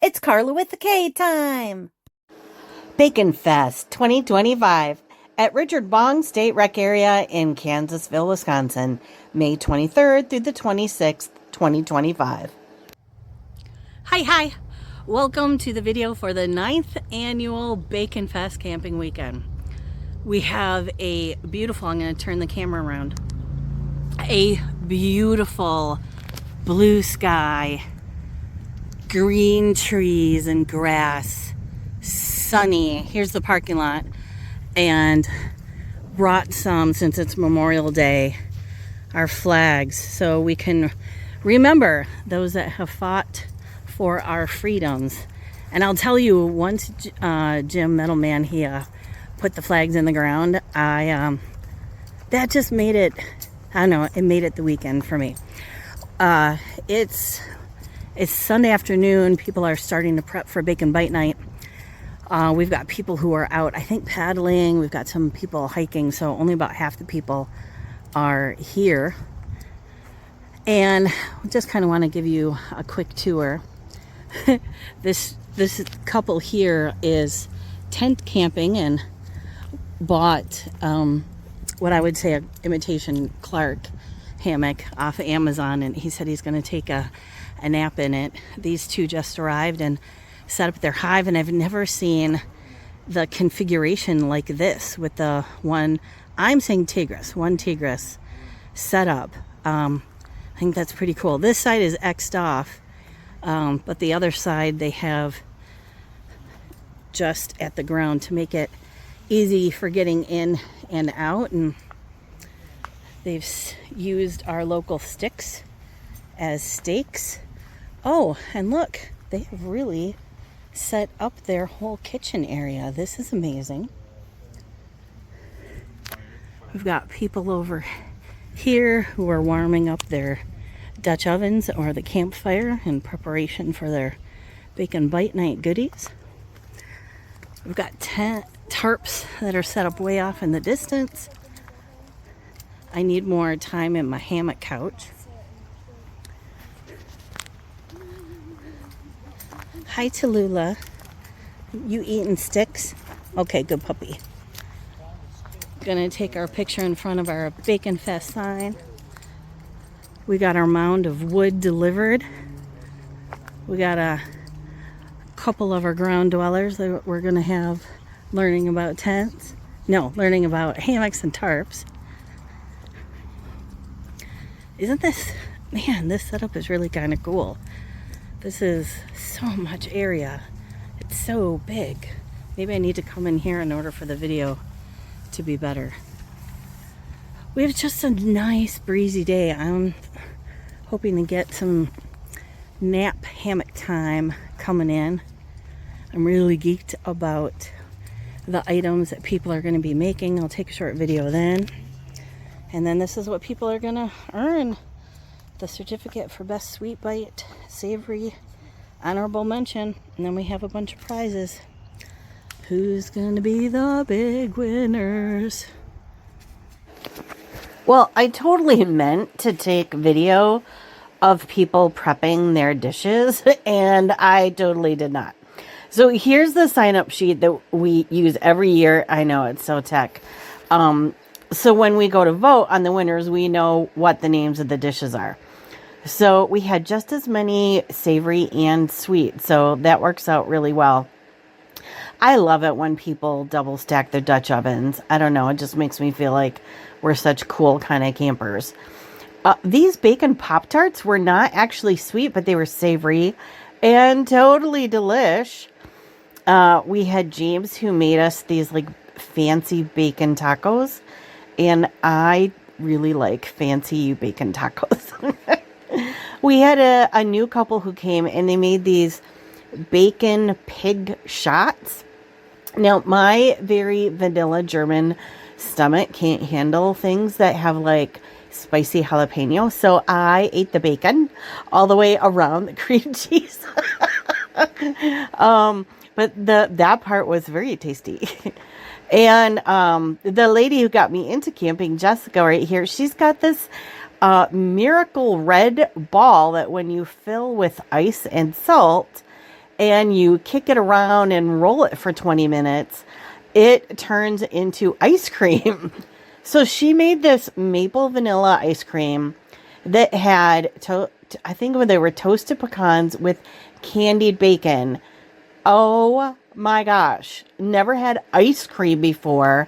It's Carla with the K time. BACONFEST 2025 at Richard Bong State Rec Area in Kansasville, Wisconsin, May 23rd through the 26th, 2025. Hi. Welcome to the video for the 9th annual BACONFEST camping weekend. We have a beautiful, I'm going to turn the camera around, a beautiful blue sky, green trees and grass, sunny. Here's the parking lot, and brought some, since it's Memorial Day, our flags so we can remember those that have fought for our freedoms. And I'll tell you, once Jim Metalman, he put the flags in the ground, that just made it, I don't know, it made it the weekend for me. It's Sunday afternoon. People are starting to prep for Bacon Bite Night. We've got people who are out, I think, paddling. We've got some people hiking, so only about half the people are here. And I just kind of want to give you a quick tour. This couple here is tent camping and bought what I would say an imitation Clark hammock off of Amazon, and he said he's going to take a nap in it. These two just arrived and set up their hive, and I've never seen the configuration like this with the one Tigris set up. I think that's pretty cool. This side is X'd off, but the other side they have just at the ground to make it easy for getting in and out. And they've used our local sticks as stakes. Oh, and look, they have really set up their whole kitchen area. This is amazing. We've got people over here who are warming up their Dutch ovens or the campfire in preparation for their Bacon Bite Night goodies. We've got tarps that are set up way off in the distance. I need more time in my hammock couch. Hi, Tallulah. You eating sticks? Okay, good puppy. Gonna take our picture in front of our BACONFEST sign. We got our mound of wood delivered. We got a couple of our ground dwellers that we're gonna have learning about learning about hammocks and tarps. Isn't this, man, this setup is really kind of cool. This is so much area. It's so big. Maybe I need to come in here in order for the video to be better. We have just a nice breezy day. I'm hoping to get some nap hammock time coming in. I'm really geeked about the items that people are going to be making. I'll take a short video then. And then this is what people are going to earn. The certificate for Best Sweet Bite, Savory, Honorable Mention. And then we have a bunch of prizes. Who's going to be the big winners? Well, I totally meant to take video of people prepping their dishes, and I totally did not. So here's the sign-up sheet that we use every year. I know, it's so tech. So when we go to vote on the winners, we know what the names of the dishes are. So we had just as many savory and sweet, so that works out really well. I love it when people double stack their Dutch ovens. I don't know, it just makes me feel like we're such cool kind of campers. These bacon Pop-Tarts were not actually sweet, but they were savory and totally delish. We had James who made us these like fancy bacon tacos, and I really like fancy bacon tacos. We had a new couple who came, and they made these bacon pig shots. Now, my very vanilla German stomach can't handle things that have like spicy jalapeno, so I ate the bacon all the way around the cream cheese. But that part was very tasty. And the lady who got me into camping, Jessica, right here, she's got this miracle red ball that when you fill with ice and salt, and you kick it around and roll it for 20 minutes, it turns into ice cream. So she made this maple vanilla ice cream that had, I think they were toasted pecans with candied bacon. Oh my gosh. Never had ice cream before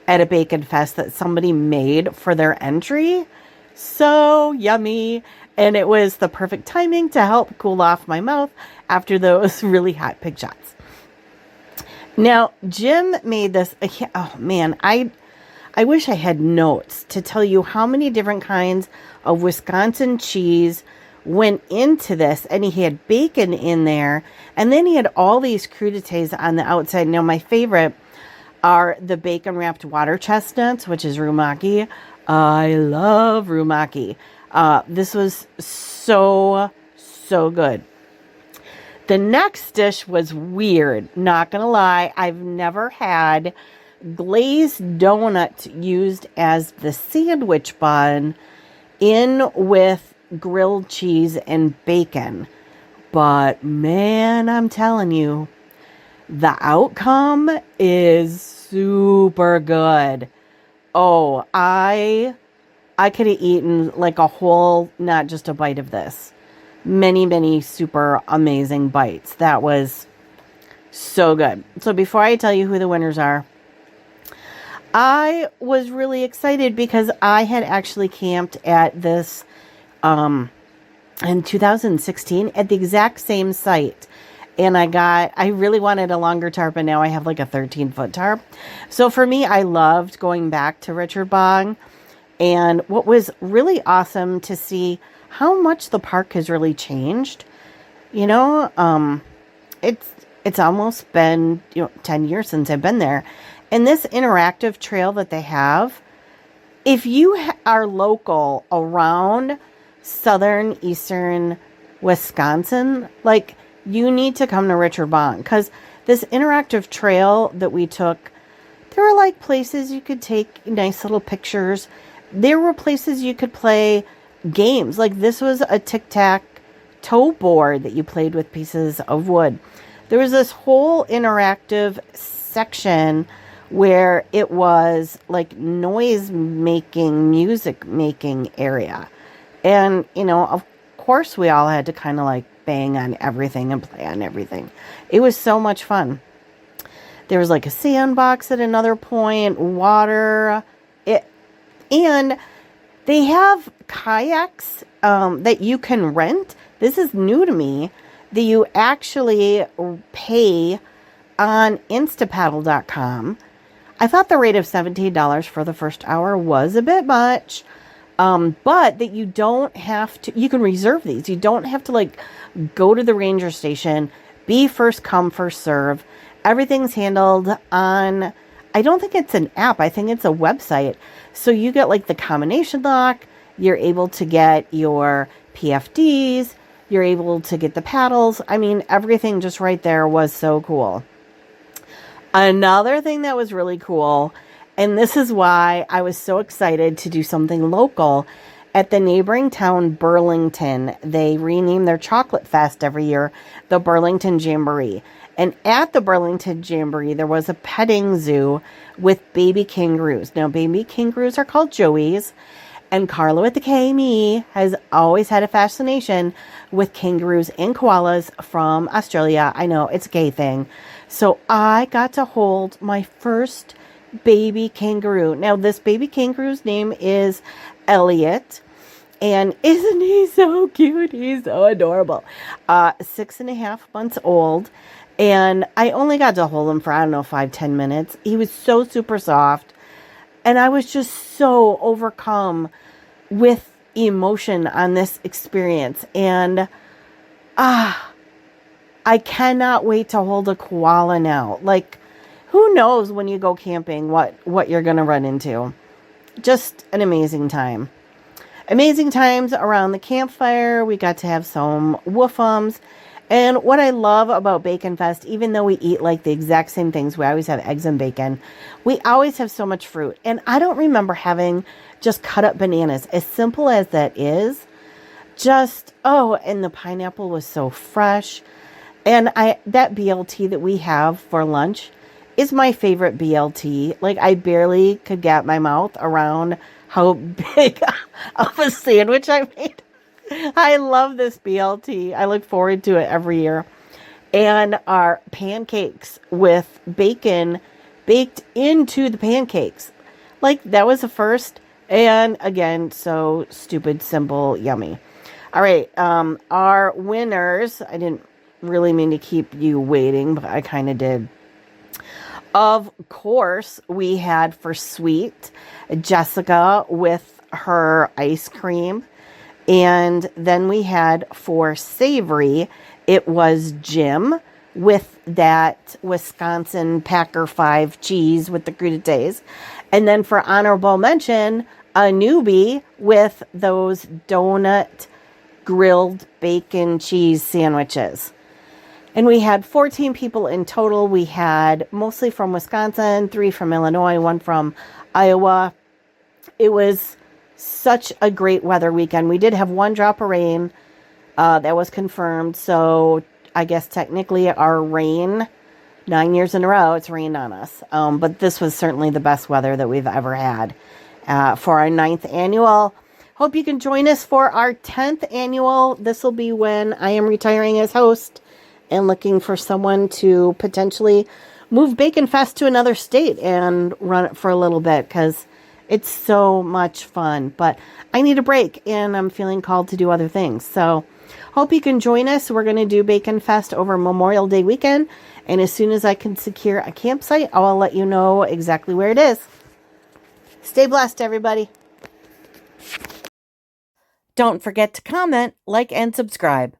at a Bacon Fest that somebody made for their entry. So yummy. And it was the perfect timing to help cool off my mouth after those really hot pig shots. Now, Jim made this. Oh man, I wish I had notes to tell you how many different kinds of Wisconsin cheese went into this. And he had bacon in there. And then he had all these crudités on the outside. Now, my favorite are the bacon wrapped water chestnuts, which is rumaki. I love rumaki. This was so good. The next dish was weird. Not gonna lie, I've never had glazed donut used as the sandwich bun in with grilled cheese and bacon. But man, I'm telling you, the outcome is super good. Oh, I could have eaten like a whole, not just a bite of this. Many super amazing bites. That was so good. So before I tell you who the winners are, I was really excited because I had actually camped at this in 2016 at the exact same site. And I really wanted a longer tarp, and now I have like a 13-foot tarp. So for me, I loved going back to Richard Bong. And what was really awesome to see how much the park has really changed. You know, it's almost been 10 years since I've been there. And this interactive trail that they have, if you are local around southern, eastern Wisconsin, like, you need to come to Richard Bong, because this interactive trail that we took, there were like places you could take nice little pictures. There were places you could play games. Like, this was a tic-tac-toe board that you played with pieces of wood. There was this whole interactive section where it was like noise making, music making area. And, of course we all had to kind of like bang on everything and play on everything. It was so much fun. There was like a sandbox at another point, water. And they have kayaks that you can rent. This is new to me, that you actually pay on instapaddle.com. I thought the rate of $17 for the first hour was a bit much. But that you don't have to, you can reserve these. You don't have to like go to the ranger station, be first come, first serve. Everything's handled on, I don't think it's an app. I think it's a website. So you get like the combination lock. You're able to get your PFDs. You're able to get the paddles. I mean, everything just right there was so cool. Another thing that was really cool, and this is why I was so excited to do something local, at the neighboring town, Burlington. They rename their chocolate fest every year, the Burlington Jamboree. And at the Burlington Jamboree, there was a petting zoo with baby kangaroos. Now, baby kangaroos are called joeys. And Carla with the K, me, has always had a fascination with kangaroos and koalas from Australia. I know, it's a gay thing. So I got to hold my first baby kangaroo. Now, this baby kangaroo's name is Elliot. And isn't he so cute? He's so adorable. 6.5 months old. And I only got to hold him for, 5-10 minutes. He was so super soft. And I was just so overcome with emotion on this experience. And I cannot wait to hold a koala now. Like, who knows when you go camping what you're going to run into. Just an amazing time. Amazing times around the campfire. We got to have some woofums. And what I love about Bacon Fest, even though we eat like the exact same things, we always have eggs and bacon, we always have so much fruit. And I don't remember having just cut up bananas. As simple as that is, and the pineapple was so fresh. And that BLT that we have for lunch is my favorite BLT. Like, I barely could get my mouth around how big of a sandwich I made. I love this BLT. I look forward to it every year. And our pancakes with bacon baked into the pancakes. Like, that was a first. And again, so stupid, simple, yummy. All right. Our winners, I didn't really mean to keep you waiting, but I kind of did. Of course, we had for sweet Jessica with her ice cream. And then we had for savory, it was Jim with that Wisconsin Packer 5 cheese with the crudités. And then for honorable mention, a newbie with those donut grilled bacon cheese sandwiches. And we had 14 people in total. We had mostly from Wisconsin, 3 from Illinois, 1 from Iowa. It was such a great weather weekend. We did have 1 drop of rain that was confirmed. So I guess technically our rain, 9 years in a row, it's rained on us. But this was certainly the best weather that we've ever had for our 9th annual. Hope you can join us for our 10th annual. This will be when I am retiring as host and looking for someone to potentially move BaconFest to another state and run it for a little bit, because it's so much fun. But I need a break and I'm feeling called to do other things. So hope you can join us. We're going to do BaconFest over Memorial Day weekend. And as soon as I can secure a campsite, I'll let you know exactly where it is. Stay blessed, everybody. Don't forget to comment, like, and subscribe.